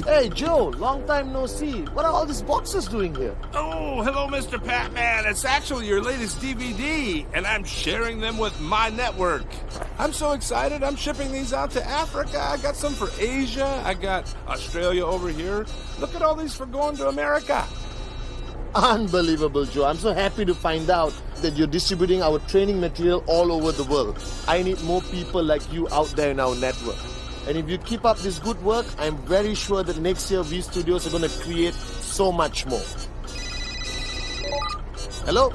Hey Joe, long time no see. What are all these boxes doing here? Oh, hello, Mr. Patman. It's actually your latest DVD, and I'm sharing them with my network. I'm so excited. I'm shipping these out to Africa. I got some for Asia. I got Australia over here. Look at all these for going to America. Unbelievable, Joe. I'm so happy to find out that you're distributing our training material all over the world. I need more people like you out there in our network. And if you keep up this good work, I'm very sure that next year V Studios are going to create so much more. Hello?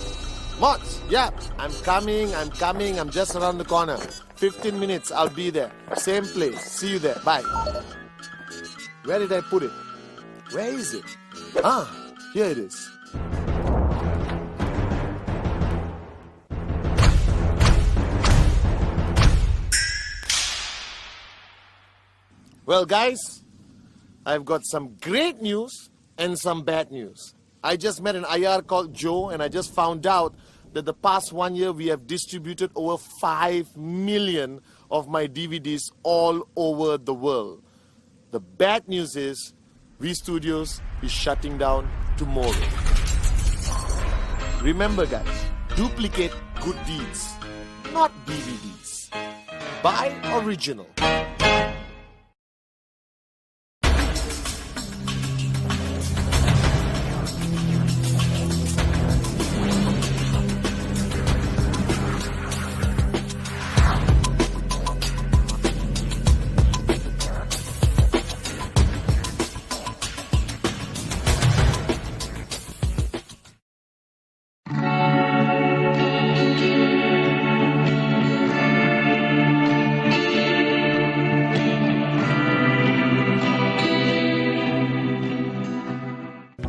Mods? Yeah, I'm coming. I'm just around the corner. 15 minutes, I'll be there. Same place. See you there. Bye. Where did I put it? Where is it? Ah, here it is. Well, guys, I've got some great news and some bad news. I just met an IR called Joe, and I just found out that the past 1 year we have distributed over 5 million of my DVDs all over the world. The bad news is V Studios is shutting down tomorrow. Remember, guys, duplicate good deeds, not DVDs. Buy original.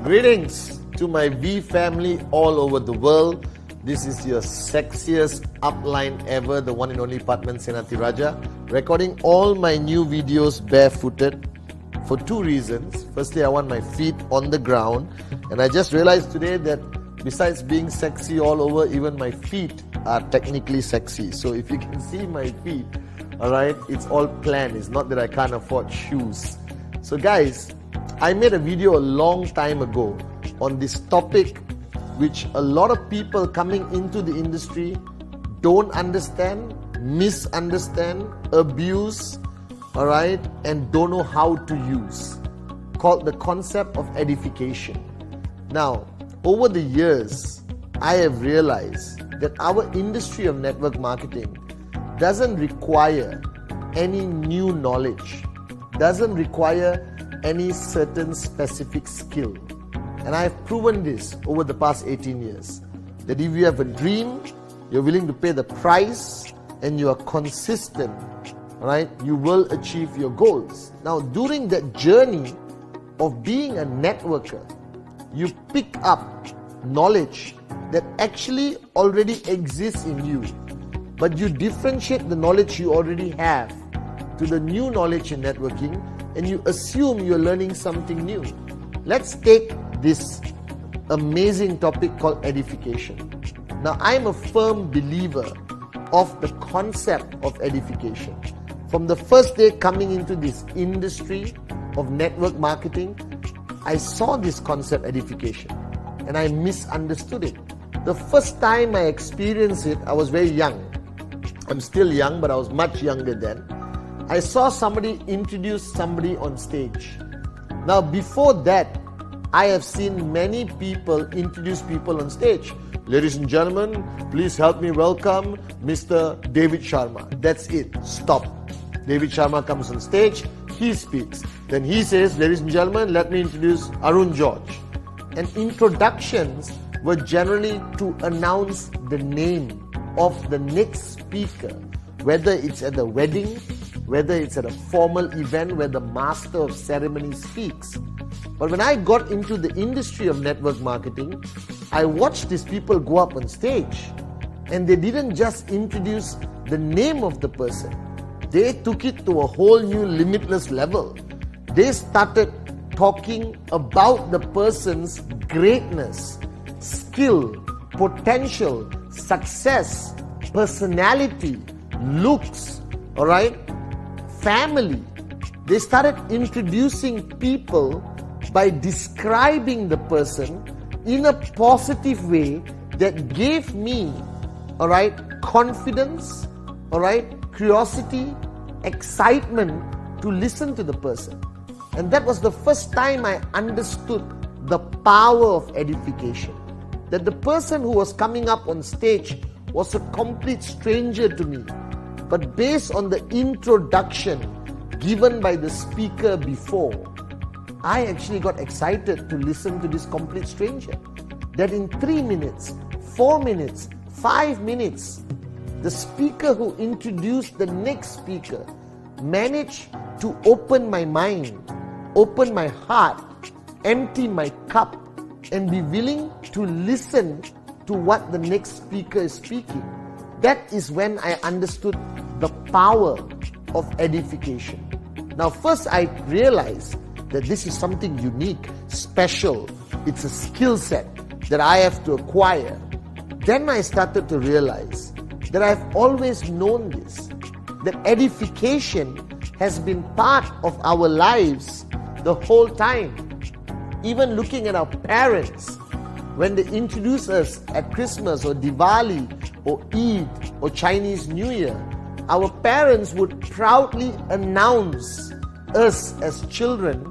Greetings to my V family all over the world. This is your sexiest upline ever, the one and only Patman Senati Raja, recording all my new videos barefooted for 2 reasons. Firstly, I want my feet on the ground, and I just realized today that besides being sexy all over, even my feet are technically sexy. So if you can see my feet, alright, it's all planned. It's not that I can't afford shoes. So guys, I made a video a long time ago on this topic which a lot of people coming into the industry don't understand, misunderstand, abuse, alright, and don't know how to use, called the concept of edification. Now, over the years, I have realized that our industry of network marketing doesn't require any new knowledge, doesn't require any certain specific skill. And I have proven this over the past 18 years, that if you have a dream, you're willing to pay the price, and you are consistent, right, you will achieve your goals. Now, during that journey of being a networker, you pick up knowledge that actually already exists in you, but you differentiate the knowledge you already have to the new knowledge in networking, and you assume you're learning something new. Let's take this amazing topic called edification. Now, I'm a firm believer of the concept of edification. From the first day coming into this industry of network marketing, I saw this concept edification and I misunderstood it. The first time I experienced it, I was very young. I'm still young, but I was much younger then. I saw somebody introduce somebody on stage. Now, before that, I have seen many people introduce people on stage. Ladies and gentlemen, please help me welcome Mr. David Sharma. That's it. Stop. David Sharma comes on stage, he speaks. Then he says, ladies and gentlemen, let me introduce Arun George. And introductions were generally to announce the name of the next speaker, whether it's at a wedding, whether it's at a formal event where the master of ceremony speaks. But when I got into the industry of network marketing, I watched these people go up on stage, and they didn't just introduce the name of the person. They took it to a whole new limitless level. They started talking about the person's greatness, skill, potential, success, personality, looks, all right? Family. They started introducing people by describing the person in a positive way that gave me, all right, confidence, all right, curiosity, excitement to listen to the person. And that was the first time I understood the power of edification. That the person who was coming up on stage was a complete stranger to me. But based on the introduction given by the speaker before, I actually got excited to listen to this complete stranger. That in 3 minutes, 4 minutes, 5 minutes, the speaker who introduced the next speaker managed to open my mind, open my heart, empty my cup, and be willing to listen to what the next speaker is speaking. That is when I understood the power of edification. Now, first I realized that this is something unique, special. It's a skill set that I have to acquire. Then I started to realize that I've always known this, that edification has been part of our lives the whole time. Even looking at our parents, when they introduce us at Christmas or Diwali or Eid or Chinese New Year, our parents would proudly announce us as children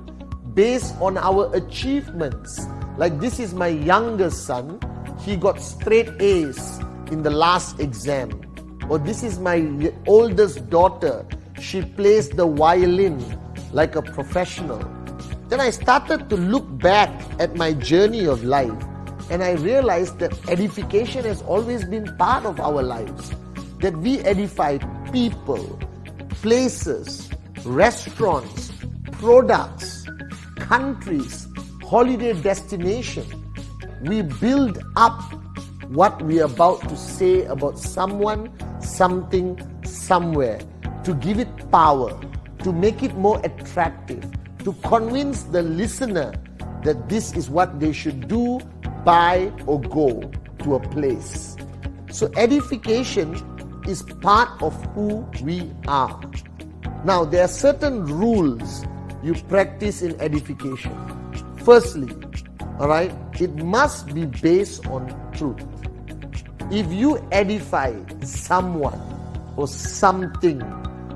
based on our achievements. Like, this is my youngest son, he got straight A's in the last exam. Or this is my oldest daughter, she plays the violin like a professional. Then I started to look back at my journey of life, and I realized that edification has always been part of our lives. That we edify people, places, restaurants, products, countries, holiday destination. We build up what we are about to say about someone, something, somewhere, to give it power, to make it more attractive, to convince the listener that this is what they should do, buy, or go to a place. So edification is part of who we are. Now, there are certain rules you practice in edification. Firstly, all right, it must be based on truth. If you edify someone or something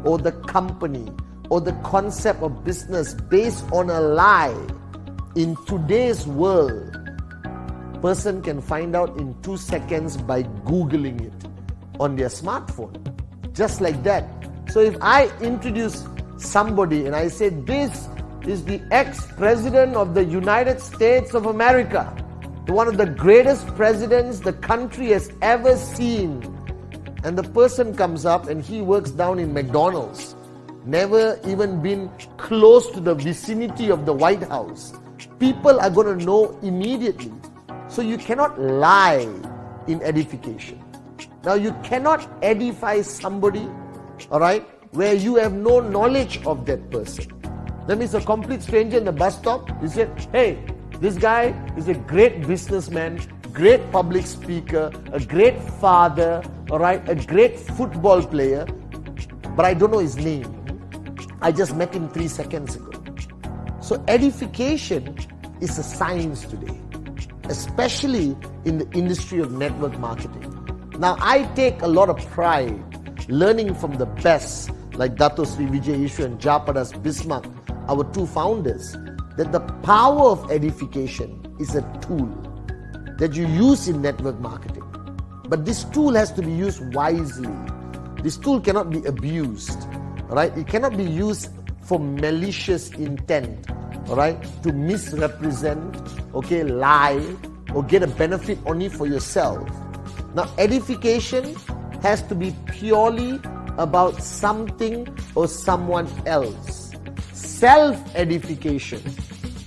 or the company or the concept of business based on a lie, in today's world, person can find out in 2 seconds by Googling it on their smartphone. Just like that. So if I introduce somebody and I say, this is the ex-president of the United States of America, one of the greatest presidents the country has ever seen, and the person comes up and he works down in McDonald's, never even been close to the vicinity of the White House, people are going to know immediately. So you cannot lie in edification. Now, you cannot edify somebody, all right, where you have no knowledge of that person. That means a complete stranger in the bus stop, you say, hey, this guy is a great businessman, great public speaker, a great father, all right, a great football player, but I don't know his name. I just met him 3 seconds ago. So edification is a science today, especially in the industry of network marketing. Now, I take a lot of pride learning from the best, like Dato Sri Vijay Ishu and Japadas Bismarck, our two founders, that the power of edification is a tool that you use in network marketing. But this tool has to be used wisely. This tool cannot be abused, right? It cannot be used for malicious intent, all right? To misrepresent, okay, lie, or get a benefit only for yourself. Now, edification has to be purely about something or someone else. Self-edification,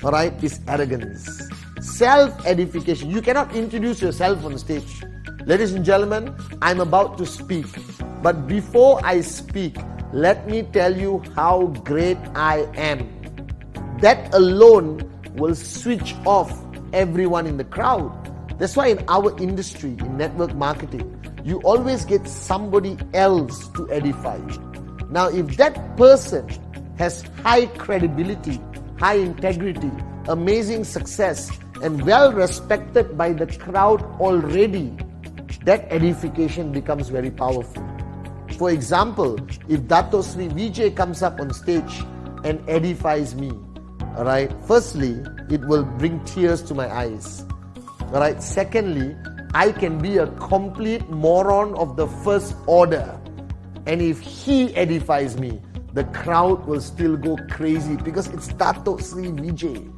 all right, is arrogance. Self-edification. You cannot introduce yourself on stage. Ladies and gentlemen, I'm about to speak. But before I speak, let me tell you how great I am. That alone will switch off everyone in the crowd. That's why in our industry, in network marketing, you always get somebody else to edify you. Now, if that person has high credibility, high integrity, amazing success, and well respected by the crowd already, that edification becomes very powerful. For example, if Dato Sri Vijay comes up on stage and edifies me, alright, firstly, it will bring tears to my eyes. Alright, secondly, I can be a complete moron of the first order. And if he edifies me, the crowd will still go crazy because it's Dato Sri Vijay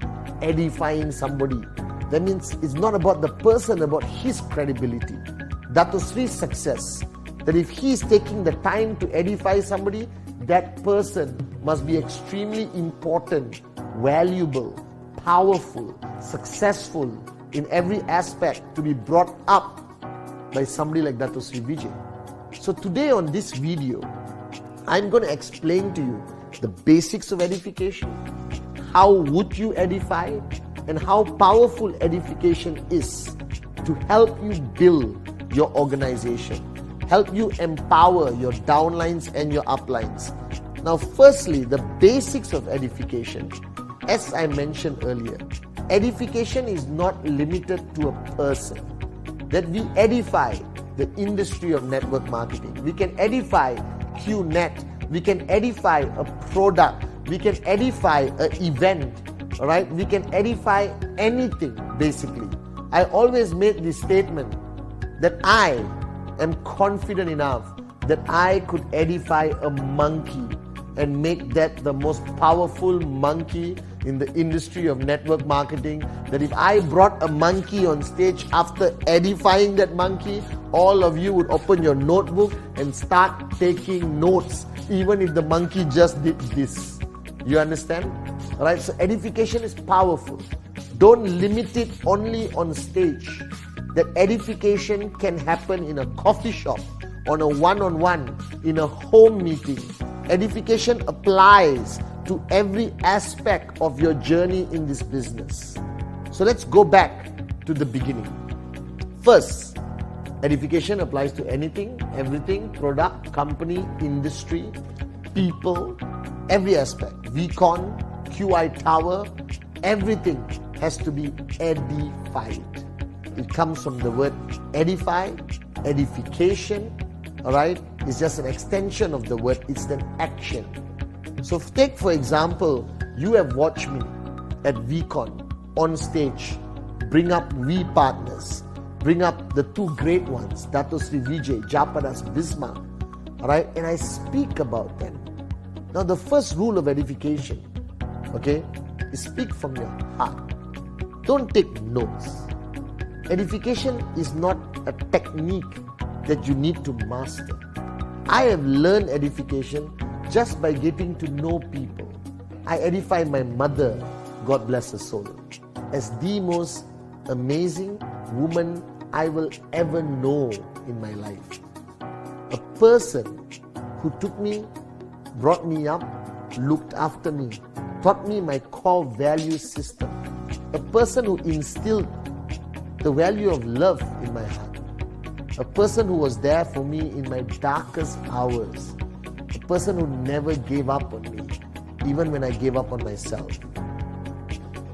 edifying somebody. That means it's not about the person, about his credibility. Dato Sri's success. That if he's taking the time to edify somebody, that person must be extremely important, valuable, powerful, successful in every aspect to be brought up by somebody like Dato Sri Vijay. So today on this video, I'm going to explain to you the basics of edification, how would you edify, and how powerful edification is to help you build your organization, help you empower your downlines and your uplines. Now, firstly, the basics of edification, as I mentioned earlier, edification is not limited to a person. That we edify the industry of network marketing. We can edify QNet. We can edify a product. We can edify an event. All right? We can edify anything, basically. I always made this statement that I am confident enough that I could edify a monkey and make that the most powerful monkey in the industry of network marketing. That if I brought a monkey on stage after edifying that monkey, all of you would open your notebook and start taking notes, even if the monkey just did this. You understand? Alright, so edification is powerful. Don't limit it only on stage. That edification can happen in a coffee shop, on a one-on-one, in a home meeting. Edification applies to every aspect of your journey in this business. So let's go back to the beginning. First, edification applies to anything, everything, product, company, industry, people, every aspect. VCon, QI Tower, everything has to be edified. It comes from the word edify, edification, alright? It's just an extension of the word, it's an action. So take for example, you have watched me at VCon on stage, bring up V partners, bring up the two great ones, Dato Sri Vijay, Japadas, Bismarck, alright? And I speak about them. Now the first rule of edification, okay, is speak from your heart. Don't take notes. Edification is not a technique that you need to master. I have learned edification just by getting to know people. I edify my mother, God bless her soul, as the most amazing woman I will ever know in my life. A person who took me, brought me up, looked after me, taught me my core value system. A person who instilled the value of love in my heart. A person who was there for me in my darkest hours. A person who never gave up on me, even when I gave up on myself.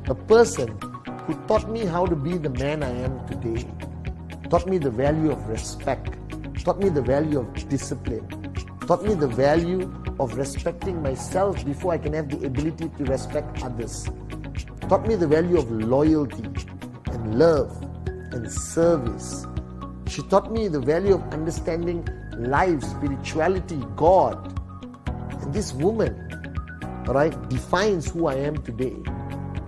A person who taught me how to be the man I am today. Taught me the value of respect. Taught me the value of discipline. Taught me the value of respecting myself before I can have the ability to respect others. Taught me the value of loyalty and love and service. She taught me the value of understanding life, spirituality, God. And this woman, alright, defines who I am today.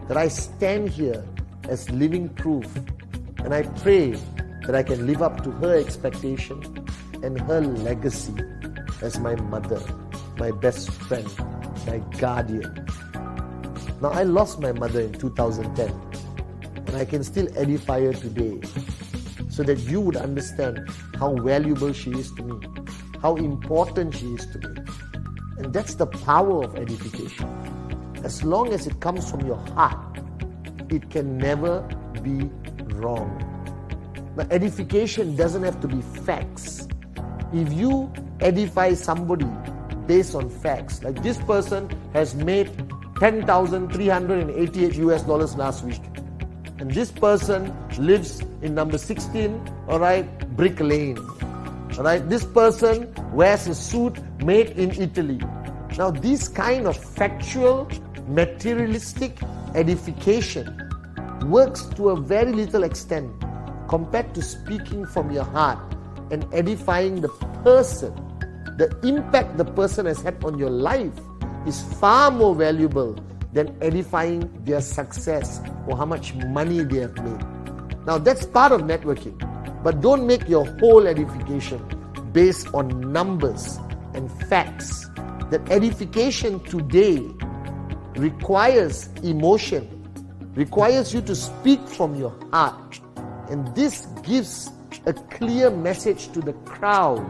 That I stand here as living proof. And I pray that I can live up to her expectation and her legacy as my mother, my best friend, my guardian. Now, I lost my mother in 2010, and I can still edify her today so that you would understand how valuable she is to me, how important she is to me. And that's the power of edification. As long as it comes from your heart, it can never be wrong. Now, edification doesn't have to be facts. If you edify somebody based on facts. Like this person has made $10,388 US last week. And this person lives in number 16, Brick Lane. This person wears a suit made in Italy. Now, this kind of factual, materialistic edification works to a very little extent compared to speaking from your heart and edifying the person. The impact the person has had on your life is far more valuable than edifying their success or how much money they have made. Now, that's part of networking, but don't make your whole edification based on numbers and facts. That edification today requires emotion, requires you to speak from your heart. And this gives a clear message to the crowd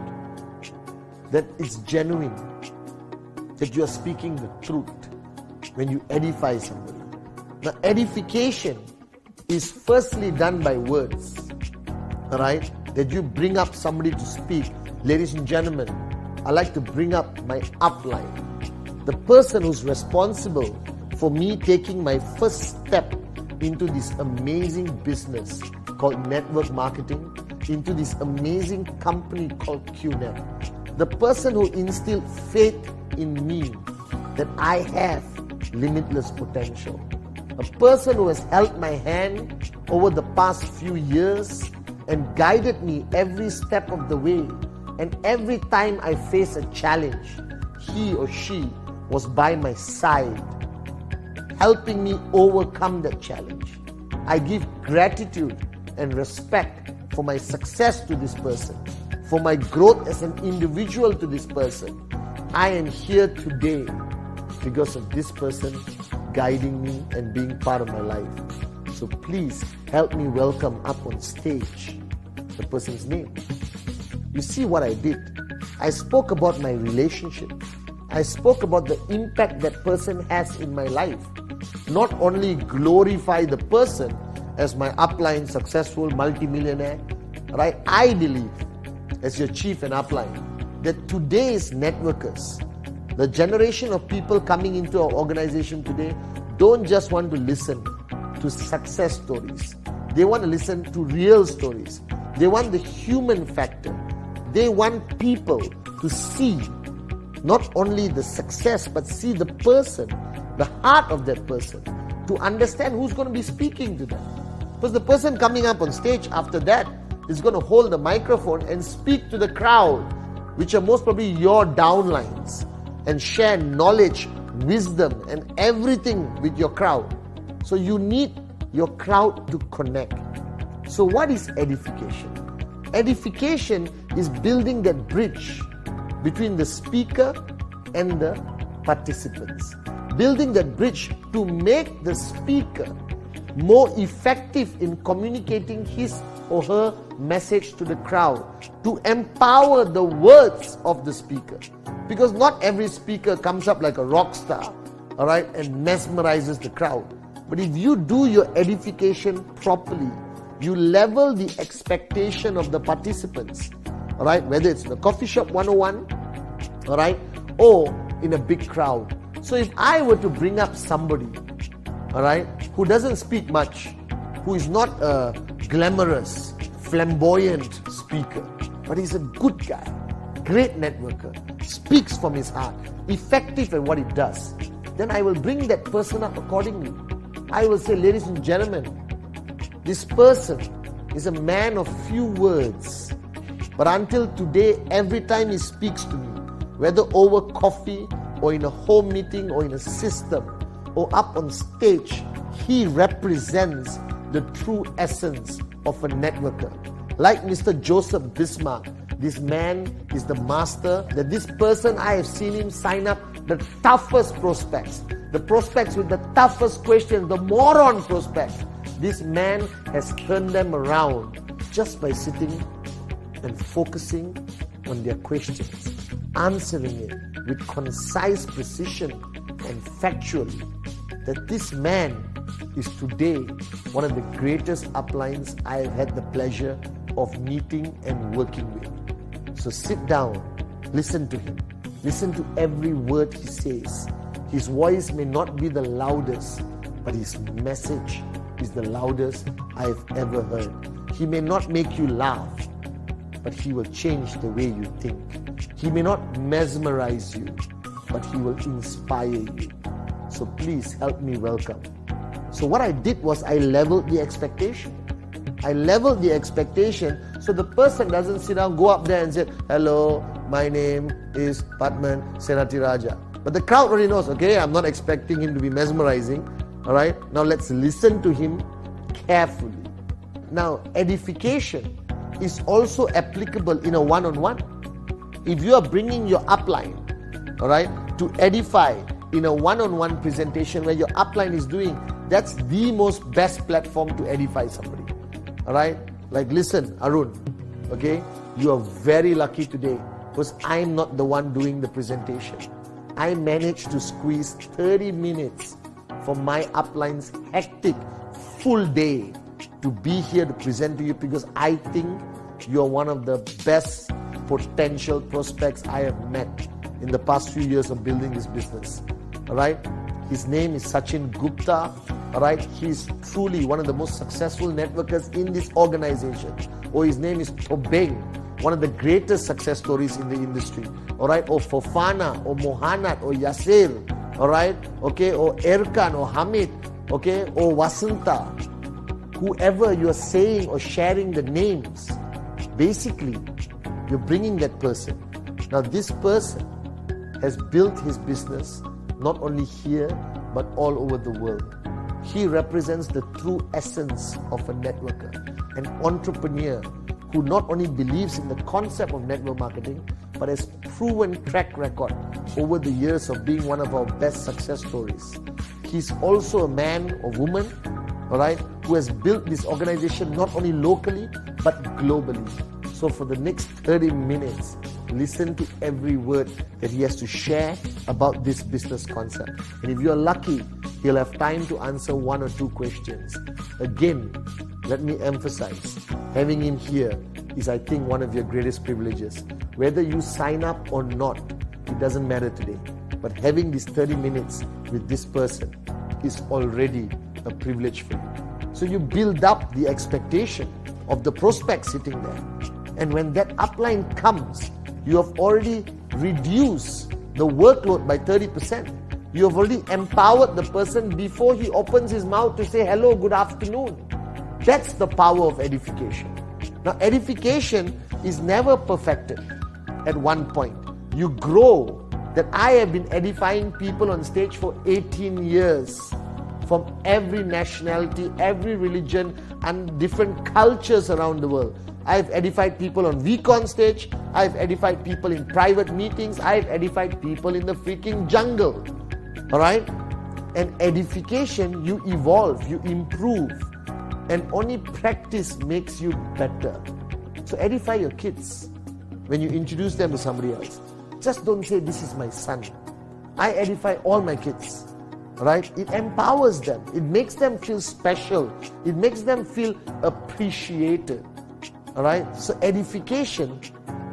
that it's genuine, that you are speaking the truth when you edify somebody. Now, edification is firstly done by words, that you bring up somebody to speak. Ladies and gentlemen, I like to bring up my upline, the person who's responsible for me taking my first step into this amazing business called network marketing, into this amazing company called QNet. The person who instilled faith in me that I have limitless potential. A person who has held my hand over the past few years and guided me every step of the way. And every time I face a challenge, he or she was by my side, helping me overcome that challenge. I give gratitude and respect for my success to this person, for my growth as an individual to this person. I am here today because of this person guiding me and being part of my life. So please help me welcome up on stage the person's name. You see what I did? I spoke about my relationship. I spoke about the impact that person has in my life. Not only glorify the person as my upline, successful multimillionaire, I believe, as your chief and upline, that today's networkers, the generation of people coming into our organization today, don't just want to listen to success stories. They want to listen to real stories. They want the human factor. They want people to see not only the success, but see the person, the heart of that person, to understand who's going to be speaking to them. Because the person coming up on stage after that is going to hold the microphone and speak to the crowd, which are most probably your downlines, and share knowledge, wisdom, and everything with your crowd. So you need your crowd to connect. So what is edification? Edification is building that bridge between the speaker and the participants. Building that bridge to make the speaker more effective in communicating his or her message to the crowd, to empower the words of the speaker. Because not every speaker comes up like a rock star, and mesmerizes the crowd. But if you do your edification properly, you level the expectation of the participants, whether it's in a coffee shop 101, or in a big crowd. So if I were to bring up somebody, who doesn't speak much, who is not a glamorous, flamboyant speaker, but he's a good guy, great networker, speaks from his heart, effective at what he does, then I will bring that person up accordingly. I will say, ladies and gentlemen, this person is a man of few words, but until today, every time he speaks to me, whether over coffee or in a home meeting or in a system or up on stage, he represents the true essence of a networker. Like Mr. Joseph Bismarck, this man is the master, that this person, I have seen him sign up the toughest prospects, the prospects with the toughest questions, the moron prospects. This man has turned them around just by sitting and focusing on their questions, answering it with concise precision and factually. That this man is today one of the greatest uplines I have had the pleasure of meeting and working with. So sit down, listen to him, Listen to every word he says. His voice may not be the loudest, but his message is the loudest I've ever heard. He may not make you laugh, but he will change the way you think. He may not mesmerize you, but he will inspire you. So please help me welcome. So what I did was I leveled the expectation. I leveled the expectation so the person doesn't sit down, go up there and say, hello, my name is Padman Senatiraja. But the crowd already knows, okay, I'm not expecting him to be mesmerizing. All right, now let's listen to him carefully. Now, edification is also applicable in a one-on-one. If you are bringing your upline, all right, to edify in a one-on-one presentation where your upline is doing, that's the most best platform to edify somebody. All right, like listen, Arun, okay, you are very lucky today because I'm not the one doing the presentation. I managed to squeeze 30 minutes from my upline's hectic full day to be here to present to you because I think you're one of the best potential prospects I have met in the past few years of building this business. All right, his name is Sachin Gupta. All right, he's truly one of the most successful networkers in this organization. Or his name is Tobeng, one of the greatest success stories in the industry. All right, or Fofana, or Mohanat, or Yasir, all right, okay, or Erkan, or Hamid, okay, or Wasanta. Whoever you're saying or sharing the names, basically, you're bringing that person. Now, this person has built his business not only here, but all over the world. He represents the true essence of a networker, an entrepreneur who not only believes in the concept of network marketing, but has proven track record over the years of being one of our best success stories. He's also a man or woman, all right, who has built this organization not only locally, but globally. So for the next 30 minutes, listen to every word that he has to share about this business concept. And if you're lucky, he'll have time to answer one or two questions. Again, let me emphasize, having him here is, I think, one of your greatest privileges. Whether you sign up or not, it doesn't matter today. But having these 30 minutes with this person is already a privilege for you. So you build up the expectation of the prospect sitting there. And when that upline comes, you have already reduced the workload by 30%. You have already empowered the person before he opens his mouth to say, hello, good afternoon. That's the power of edification. Now, edification is never perfected at one point. You grow. That I have been edifying people on stage for 18 years from every nationality, every religion, and different cultures around the world. I've edified people on VCon stage. I've edified people in private meetings. I've edified people in the freaking jungle. All right? And edification, you evolve, you improve. And only practice makes you better. So edify your kids when you introduce them to somebody else. Just don't say, this is my son. I edify all my kids. Right? It empowers them. It makes them feel special. It makes them feel appreciated. All right? So edification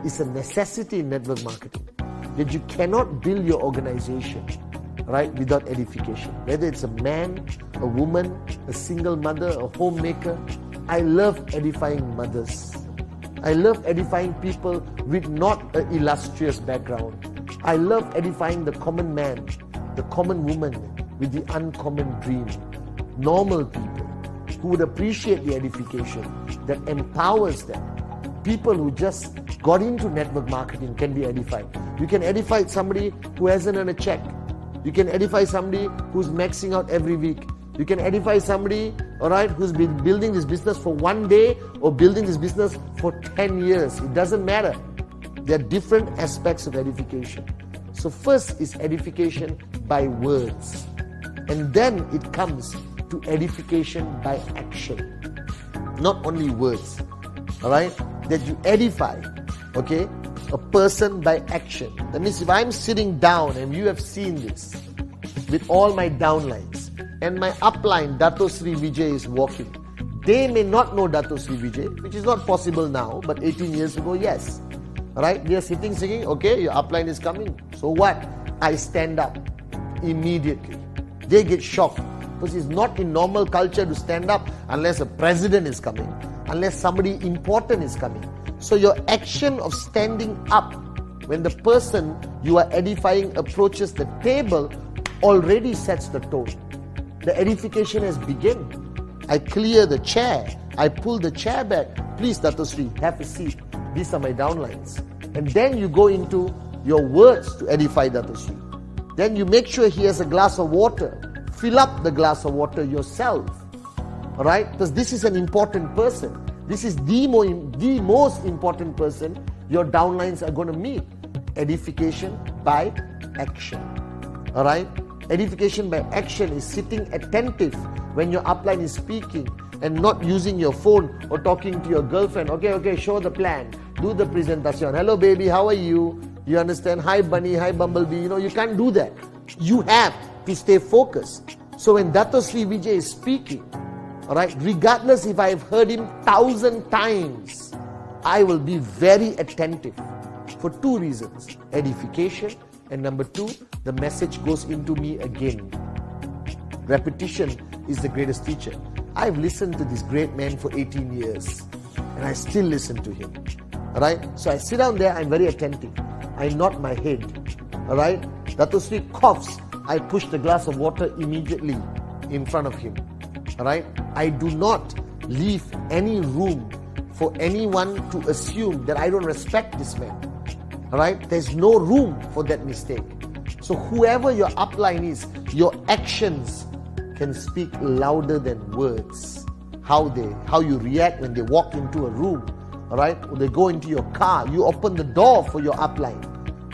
is a necessity in network marketing. That you cannot build your organization, right, without edification. Whether it's a man, a woman, a single mother, a homemaker. I love edifying mothers. I love edifying people with not an illustrious background. I love edifying the common man, the common woman with the uncommon dream. Normal people who would appreciate the edification that empowers them. People who just got into network marketing can be edified. You can edify somebody who hasn't earned a check. You can edify somebody who's maxing out every week. You can edify somebody, all right, who's been building this business for one day or building this business for 10 years. It doesn't matter. There are different aspects of edification. So first is edification by words. And then it comes to edification by action. Not only words, all right, that you edify, okay, a person by action. That means if I'm sitting down, and you have seen this, with all my downlines, and my upline, Dato Sri Vijay, is walking. They may not know Dato Sri Vijay, which is not possible now, but 18 years ago, yes. Right? We are sitting singing, okay, your upline is coming. So what? I stand up immediately. They get shocked because it's not in normal culture to stand up unless a president is coming, unless somebody important is coming. So your action of standing up when the person you are edifying approaches the table already sets the tone. The edification has begun. I clear the chair. I pull the chair back. Please, Dato Sri, have a seat. These are my downlines. And then you go into your words to edify Dato Sri. Then you make sure he has a glass of water. Fill up the glass of water yourself. Alright? Because this is an important person. This is the most important person your downlines are going to meet. Edification by action. Alright? Edification by action is sitting attentive when your upline is speaking and not using your phone or talking to your girlfriend. Okay, show the plan. Do the presentation. Hello baby, how are you? You understand? Hi bunny, hi bumblebee. You can't do that. You have to stay focused. So when Dato Sri Vijay is speaking, alright, regardless if I've heard him 1,000 times, I will be very attentive for two reasons. Edification, and number two, the message goes into me again. Repetition is the greatest teacher. I've listened to this great man for 18 years and I still listen to him. Alright, so I sit down there, I'm very attentive. I nod my head. Alright, Dato Sri coughs, I push the glass of water immediately in front of him. Alright, I do not leave any room for anyone to assume that I don't respect this man. Alright, there's no room for that mistake. So whoever your upline is, your actions can speak louder than words. How you react when they walk into a room, alright, or they go into your car, you open the door for your upline.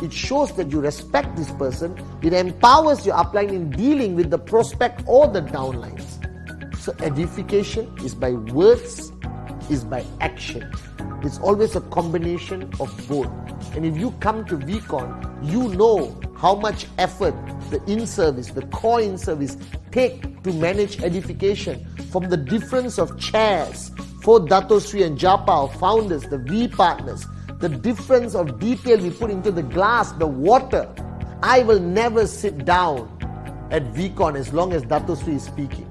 It shows that you respect this person. It empowers your upline in dealing with the prospect or the downlines. So edification is by words, is by action. It's always a combination of both. And if you come to VCon, you know how much effort the in-service, the core in-service take to manage edification, from the difference of chairs for Dato Sri and Japa, our founders, the V partners, the difference of detail we put into the glass, the water. I will never sit down at VCon as long as Dato Sri is speaking.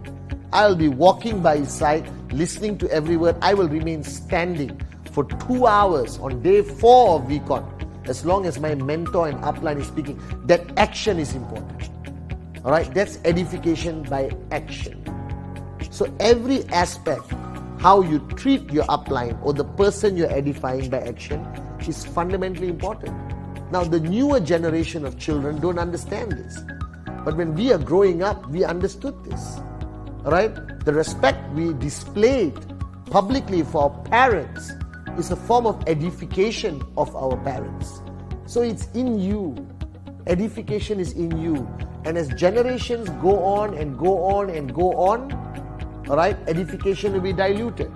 I'll be walking by his side, listening to every word. I will remain standing for 2 hours on day 4 of VCon, as long as my mentor and upline is speaking. That action is important. Alright, that's edification by action. So every aspect, how you treat your upline or the person you're edifying by action, is fundamentally important. Now the newer generation of children don't understand this. But when we are growing up, we understood this. Alright, the respect we displayed publicly for our parents is a form of edification of our parents. So it's in you. Edification is in you. And as generations go on and go on and go on, alright, edification will be diluted.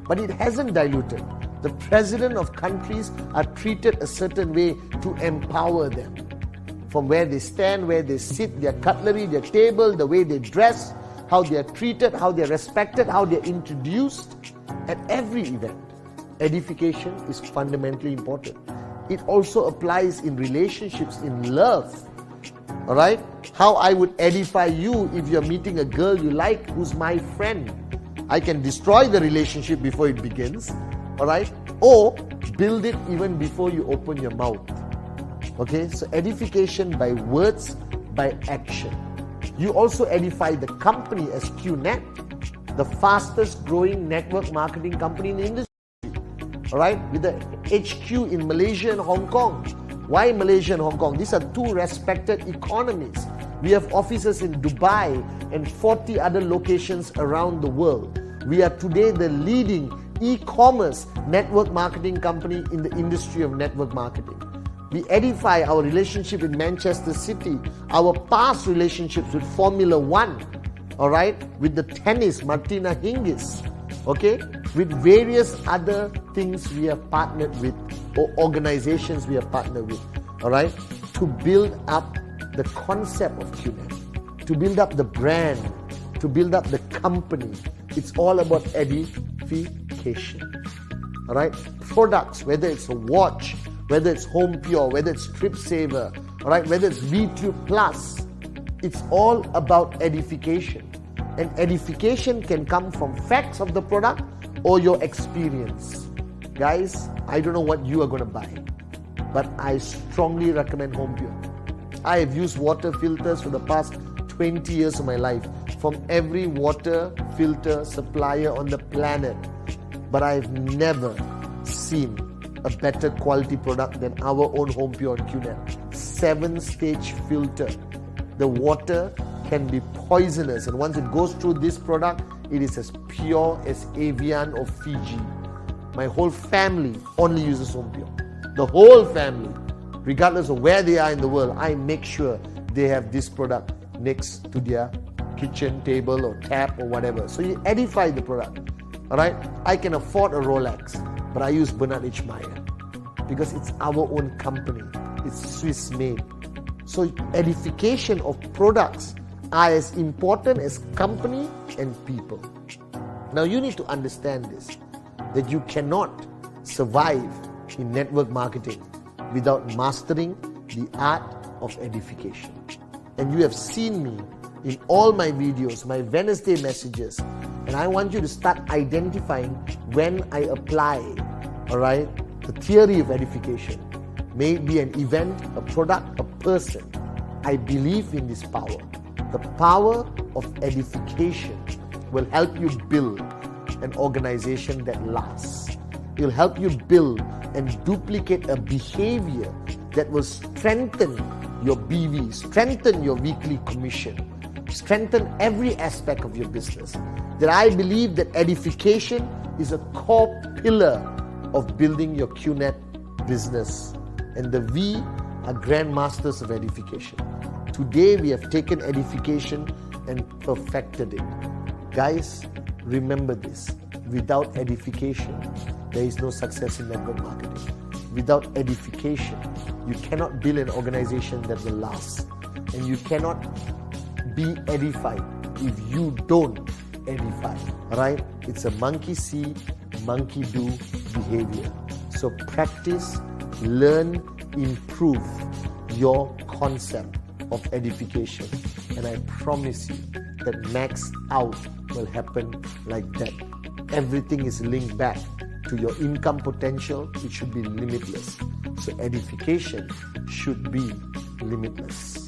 But it hasn't diluted. The president of countries are treated a certain way to empower them. From where they stand, where they sit, their cutlery, their table, the way they dress, how they are treated, how they are respected, how they are introduced at every event. Edification is fundamentally important. It also applies in relationships, in love. Alright? How I would edify you if you're meeting a girl you like who's my friend. I can destroy the relationship before it begins. Alright? Or build it even before you open your mouth. Okay? So edification by words, by action. You also edify the company as QNet, the fastest growing network marketing company in the industry. Alright, with the HQ in Malaysia and Hong Kong. Why Malaysia and Hong Kong? These are two respected economies. We have offices in Dubai and 40 other locations around the world. We are today the leading e-commerce network marketing company in the industry of network marketing. We edify our relationship in Manchester City, our past relationships with Formula One, alright, with the tennis, Martina Hingis, okay, with various other things we have partnered with, or organizations we have partnered with, alright, to build up the concept of QNet, to build up the brand, to build up the company. It's all about edification, alright. Products, whether it's a watch, whether it's Home Pure, whether it's Trip Saver, all right, whether it's V2 Plus, it's all about edification. And edification can come from facts of the product or your experience. Guys, I don't know what you are going to buy, but I strongly recommend Home Pure. I have used water filters for the past 20 years of my life from every water filter supplier on the planet, but I've never seen a better quality product than our own Home Pure on QNet. 7-stage filter. The water can be poisonous, and once it goes through this product, it is as pure as Evian or Fiji. My whole family only uses Home Pure. The whole family, regardless of where they are in the world, I make sure they have this product next to their kitchen table or tap or whatever. So you edify the product. Alright? I can afford a Rolex, but I use Bernard H. Meyer because it's our own company. It's Swiss made. So edification of products are as important as company and people. Now you need to understand this, that you cannot survive in network marketing without mastering the art of edification. And you have seen me in all my videos, my Wednesday messages, and I want you to start identifying when I apply, all right, the theory of edification. May it be an event, a product, a person. I believe in this power. The power of edification will help you build an organization that lasts. It will help you build and duplicate a behavior that will strengthen your BV, strengthen your weekly commission, strengthen every aspect of your business. That I believe that edification is a core pillar of building your QNet business. And the V are grandmasters of edification. Today we have taken edification and perfected it. Guys, remember this. Without edification, there is no success in network marketing. Without edification, you cannot build an organization that will last. And you cannot be edified if you don't edify. Alright? It's a monkey see, monkey do behavior. So practice, learn, improve your concept of edification. And I promise you that max out will happen like that. Everything is linked back to your income potential. It should be limitless. So edification should be limitless.